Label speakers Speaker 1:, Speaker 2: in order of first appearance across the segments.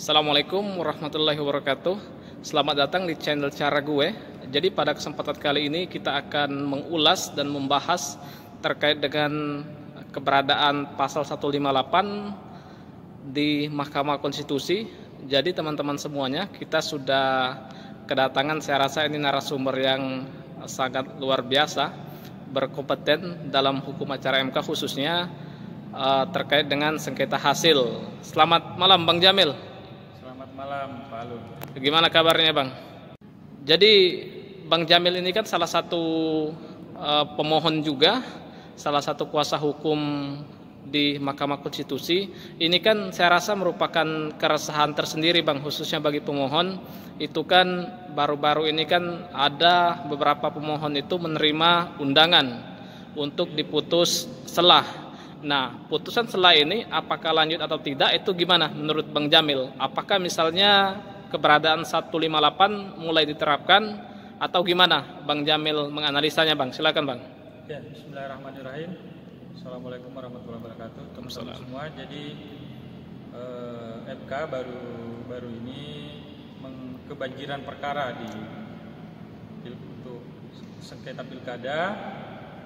Speaker 1: Assalamualaikum warahmatullahi wabarakatuh. Selamat datang di channel Cara Gue. Jadi pada kesempatan kali ini kita akan mengulas dan membahas terkait dengan keberadaan pasal 158 di Mahkamah Konstitusi. Jadi teman-teman semuanya, kita sudah kedatangan, saya rasa ini narasumber yang sangat luar biasa, berkompeten dalam hukum acara MK khususnya terkait dengan sengketa hasil. Selamat malam Bang Jamil.
Speaker 2: Selamat malam Pak Alun.
Speaker 1: Gimana kabarnya Bang? Jadi Bang Jamil ini kan salah satu pemohon juga, salah satu kuasa hukum di Mahkamah Konstitusi. Ini kan saya rasa merupakan keresahan tersendiri Bang, khususnya bagi pemohon. Itu kan baru-baru ini kan ada beberapa pemohon itu menerima undangan untuk diputus selah. Nah, putusan selah ini apakah lanjut atau tidak, itu gimana menurut Bang Jamil? Apakah misalnya keberadaan 158 mulai diterapkan atau gimana Bang Jamil menganalisanya Bang? Silakan Bang.
Speaker 2: Ya, bismillahirrahmanirrahim. Assalamualaikum warahmatullahi wabarakatuh. Teman-teman semua, jadi MK baru ini kebanjiran perkara untuk sengketa pilkada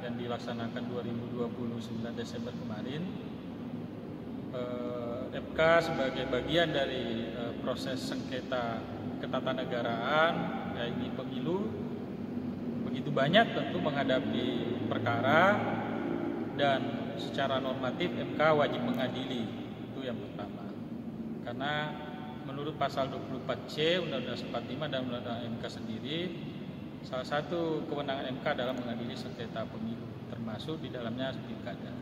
Speaker 2: yang dilaksanakan 2029 Desember kemarin. MK sebagai bagian dari proses sengketa ketatanegaraan, ya ini pemilu, begitu banyak tentu menghadapi perkara, dan secara normatif MK wajib mengadili, itu yang pertama. Karena menurut pasal 24C Undang-Undang 45 dan Undang-Undang MK sendiri, salah satu kewenangan MK adalah mengadili sengketa pemilu, termasuk di dalamnya pilkada.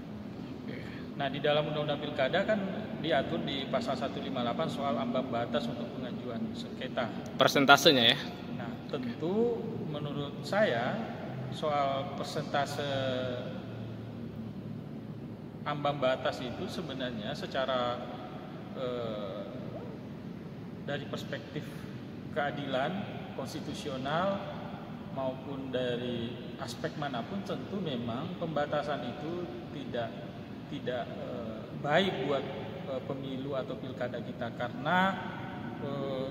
Speaker 2: Nah, di dalam Undang-Undang Pilkada kan diatur di pasal 158 soal ambang batas untuk pengajuan sengketa.
Speaker 1: Persentasenya ya.
Speaker 2: Nah, tentu menurut saya soal persentase ambang batas itu sebenarnya secara dari perspektif keadilan konstitusional maupun dari aspek manapun, tentu memang pembatasan itu tidak baik buat pemilu atau pilkada kita, karena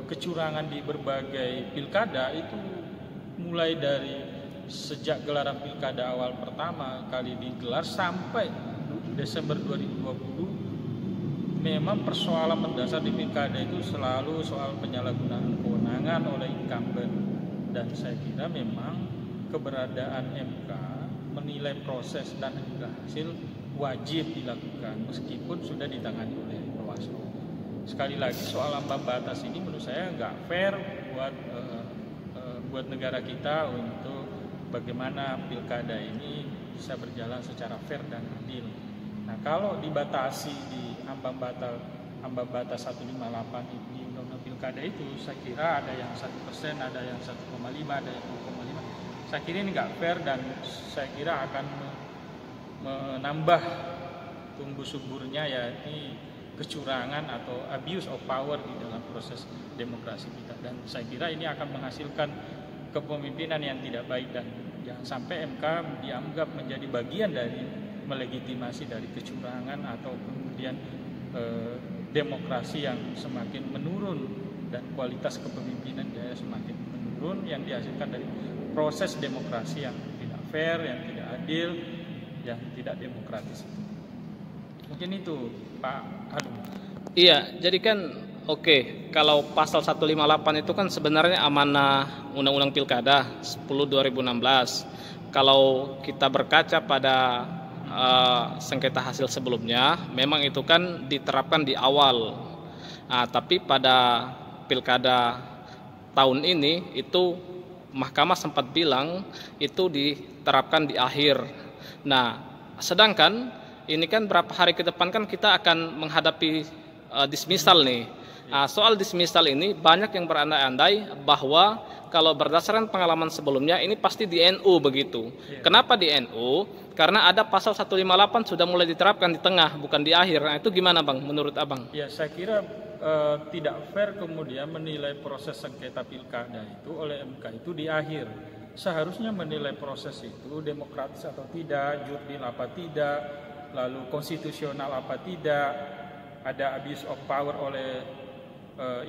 Speaker 2: kecurangan di berbagai pilkada itu mulai dari sejak gelaran pilkada awal pertama kali digelar sampai Desember 2020, memang persoalan mendasar di pilkada itu selalu soal penyalahgunaan kewenangan oleh incumbent. Dan saya kira memang keberadaan MK menilai proses dan juga hasil wajib dilakukan meskipun sudah ditangani oleh Bawaslu. Sekali lagi, soal ambang batas ini menurut saya nggak fair buat negara kita untuk bagaimana pilkada ini bisa berjalan secara fair dan adil. Nah, kalau dibatasi di ambang batas 158 di Undang-Undang Pilkada itu, saya kira ada yang 1%, ada yang 1,5, ada yang 0,5. Saya kira ini nggak fair dan saya kira akan menambah tumbuh suburnya yakni kecurangan atau abuse of power di dalam proses demokrasi kita. Dan saya kira ini akan menghasilkan kepemimpinan yang tidak baik, dan jangan sampai MK dianggap menjadi bagian dari melegitimasi dari kecurangan atau kemudian demokrasi yang semakin menurun dan kualitas kepemimpinan dia semakin menurun yang dihasilkan dari proses demokrasi yang tidak fair, yang tidak adil, yang tidak demokratis. Mungkin itu Pak Alun.
Speaker 1: Iya, jadi kan oke, kalau pasal 158 itu kan sebenarnya amanah Undang-Undang Pilkada 10/2016. Kalau kita berkaca pada sengketa hasil sebelumnya, memang itu kan diterapkan di awal. Nah, tapi pada pilkada tahun ini itu Mahkamah sempat bilang itu diterapkan di akhir. Nah, sedangkan ini kan berapa hari ke depan kan kita akan menghadapi dismissal nih. Nah, soal dismissal ini banyak yang berandai-andai bahwa kalau berdasarkan pengalaman sebelumnya ini pasti di NU begitu. Kenapa di NU? Karena ada pasal 158 sudah mulai diterapkan di tengah, bukan di akhir. Nah, itu gimana Bang menurut Abang?
Speaker 2: Ya, saya kira tidak fair kemudian menilai proses sengketa pilkada itu oleh MK itu di akhir. Seharusnya menilai proses itu demokratis atau tidak, jurdil apa tidak, lalu konstitusional apa tidak, ada abuse of power oleh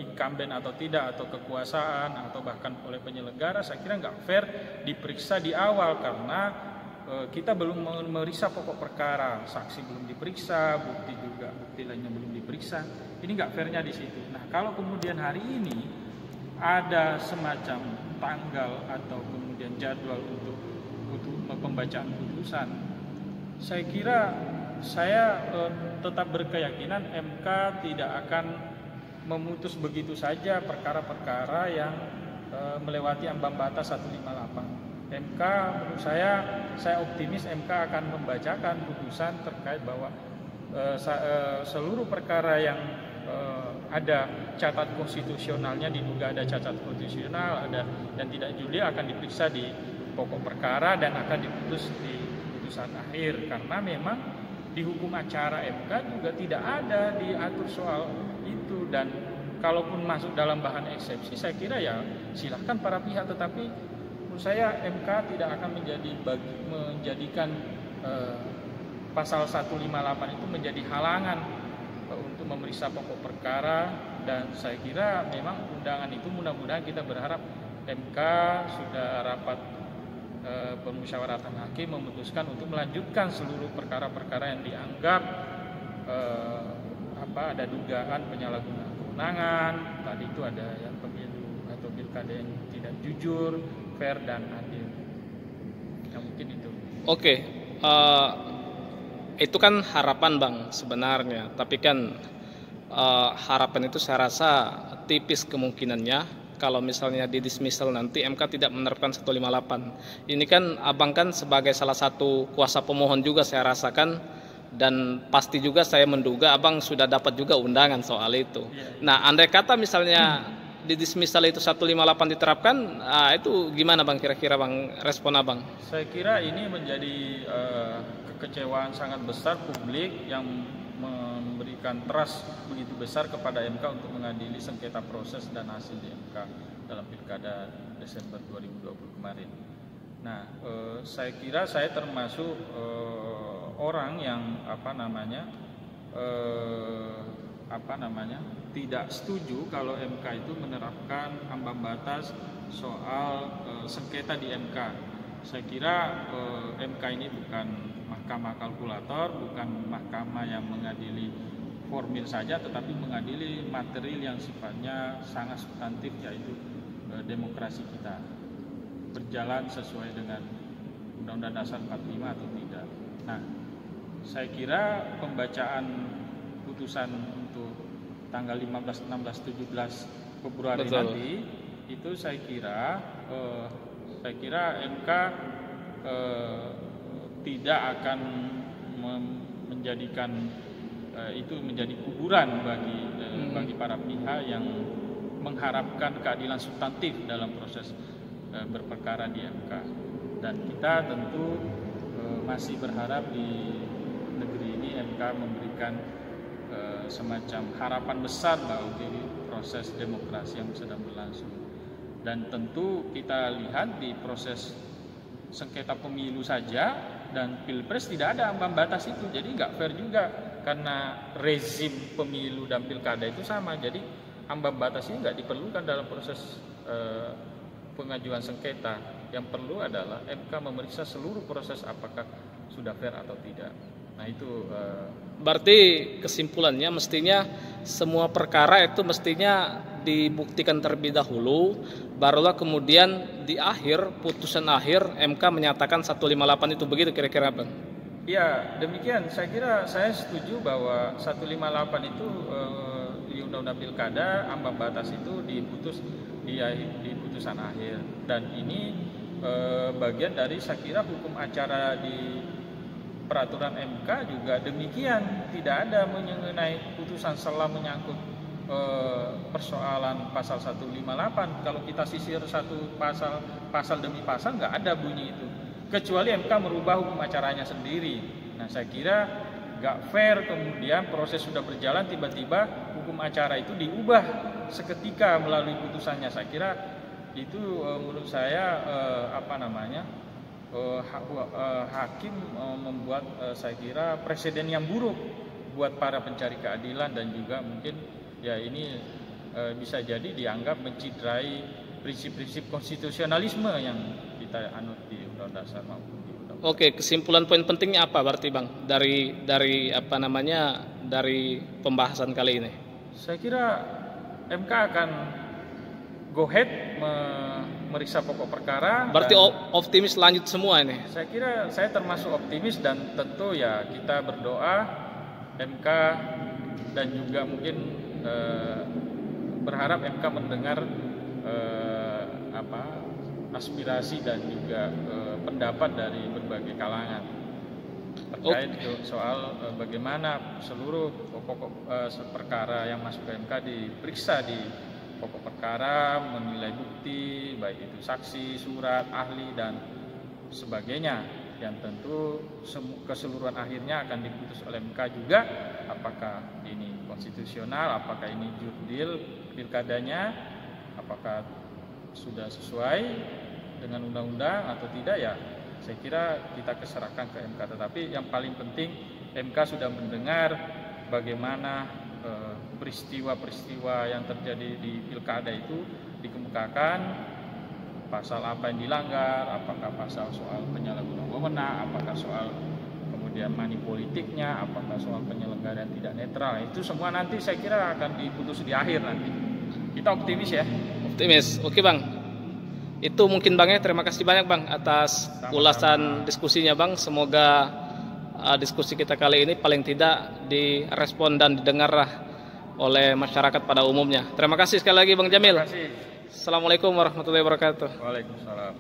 Speaker 2: incumbent atau tidak, atau kekuasaan atau bahkan oleh penyelenggara, saya kira nggak fair diperiksa di awal karena kita belum memeriksa pokok perkara, saksi belum diperiksa, bukti lainnya belum diperiksa. Ini nggak fairnya di situ. Nah, kalau kemudian hari ini ada semacam tanggal atau kemudian jadwal untuk pembacaan putusan, saya kira saya tetap berkeyakinan MK tidak akan memutus begitu saja perkara-perkara yang melewati ambang batas 158. MK menurut saya optimis MK akan membacakan putusan terkait bahwa seluruh perkara yang ada cacat konstitusionalnya, diduga ada cacat konstitusional, ada dan tidak juli akan diperiksa di pokok perkara dan akan diputus di putusan akhir, karena memang di hukum acara MK juga tidak ada diatur soal itu. Dan kalaupun masuk dalam bahan eksepsi, saya kira ya silahkan para pihak, tetapi menurut saya MK tidak akan menjadikan pasal 158 itu menjadi halangan untuk memeriksa pokok perkara. Dan saya kira memang undangan itu, mudah-mudahan kita berharap MK sudah rapat permusyawaratan hakim memutuskan untuk melanjutkan seluruh perkara-perkara yang dianggap ada dugaan penyalahgunaan kewenangan. Tadi itu ada yang pemilu atau pilkada yang tidak jujur, fair dan adil. Ya, mungkin itu.
Speaker 1: Oke, itu kan harapan Bang sebenarnya, tapi kan harapan itu saya rasa tipis kemungkinannya kalau misalnya di dismissal nanti MK tidak menerapkan 158. Ini kan Abang kan sebagai salah satu kuasa pemohon juga saya rasakan, dan pasti juga saya menduga Abang sudah dapat juga undangan soal itu. Nah, andai kata misalnya di dismissal itu 158 diterapkan, itu gimana Bang, kira-kira Bang respon Abang?
Speaker 2: Saya kira ini menjadi kekecewaan sangat besar publik yang memberikan trust begitu besar kepada MK untuk mengadili sengketa proses dan hasil di MK dalam pilkada Desember 2020 kemarin. Nah, saya kira saya termasuk orang yang tidak setuju kalau MK itu menerapkan ambang batas soal sengketa di MK. Saya kira MK ini bukan mahkamah kalkulator, bukan mahkamah yang mengadili formil saja, tetapi mengadili material yang sifatnya sangat substantif, yaitu demokrasi kita berjalan sesuai dengan Undang-Undang Dasar 45 atau tidak. Nah, saya kira pembacaan putusan untuk tanggal 15, 16, 17 Februari nanti itu saya kira MK tidak akan menjadikan itu menjadi kuburan bagi para pihak yang mengharapkan keadilan substantif dalam proses berperkara di MK. Dan kita tentu masih berharap di negeri ini MK memberikan semacam harapan besar bagi proses demokrasi yang sedang berlangsung. Dan tentu kita lihat di proses sengketa pemilu saja dan pilpres tidak ada ambang batas itu, jadi nggak fair juga karena rezim pemilu dan pilkada itu sama. Jadi ambang batas ini nggak diperlukan dalam proses pengajuan sengketa. Yang perlu adalah MK memeriksa seluruh proses apakah sudah fair atau tidak. Nah itu
Speaker 1: berarti kesimpulannya mestinya semua perkara itu mestinya dibuktikan terlebih dahulu, barulah kemudian di akhir putusan akhir MK menyatakan 158 itu, begitu kira-kira Bang?
Speaker 2: Ya demikian, saya kira saya setuju bahwa 158 itu di Undang-Undang Pilkada ambang batas itu diputus di putusan akhir, dan ini bagian dari saya kira hukum acara di peraturan MK juga demikian, tidak ada mengenai putusan selah menyangkut persoalan pasal 158. Kalau kita sisir satu pasal demi pasal nggak ada bunyi itu, kecuali MK merubah hukum acaranya sendiri. Nah saya kira nggak fair kemudian proses sudah berjalan tiba-tiba hukum acara itu diubah seketika melalui putusannya. Saya kira itu menurut saya hakim membuat saya kira presiden yang buruk buat para pencari keadilan, dan juga mungkin ya ini bisa jadi dianggap menciderai prinsip-prinsip konstitusionalisme yang kita anut di Undang-Undang Dasar maupun di Undang-Undang.
Speaker 1: Oke, kesimpulan poin pentingnya apa berarti Bang dari apa namanya dari pembahasan kali ini?
Speaker 2: Saya kira MK akan go ahead meriksa pokok perkara.
Speaker 1: Berarti optimis lanjut semua ini?
Speaker 2: Saya kira saya termasuk optimis dan tentu ya kita berdoa MK dan juga mungkin berharap MK mendengar aspirasi dan juga pendapat dari berbagai kalangan terkait soal bagaimana seluruh pokok perkara yang masuk ke MK diperiksa di pokok perkara, menilai bukti baik itu saksi, surat, ahli dan sebagainya, yang tentu keseluruhan akhirnya akan diputus oleh MK juga apakah ini konstitusional, apakah ini jurdil pilkadanya, apakah sudah sesuai dengan undang-undang atau tidak, ya saya kira kita serahkan ke MK. Tetapi yang paling penting MK sudah mendengar bagaimana peristiwa-peristiwa yang terjadi di pilkada itu dikemukakan, pasal apa yang dilanggar, apakah pasal soal penyalahgunaan wewenang, apakah soal kemudian money politiknya, apakah soal penyelenggaraan tidak netral. Itu semua nanti saya kira akan diputus di akhir nanti. Kita optimis ya. Optimis.
Speaker 1: Oke Bang. Itu mungkin Bang ya. Terima kasih banyak Bang atas ulasan diskusinya Bang. Semoga diskusi kita kali ini paling tidak direspon dan didengar oleh masyarakat pada umumnya. Terima kasih sekali lagi Bang Jamil.
Speaker 2: Terima kasih.
Speaker 1: Assalamualaikum warahmatullahi wabarakatuh.
Speaker 2: Waalaikumsalam.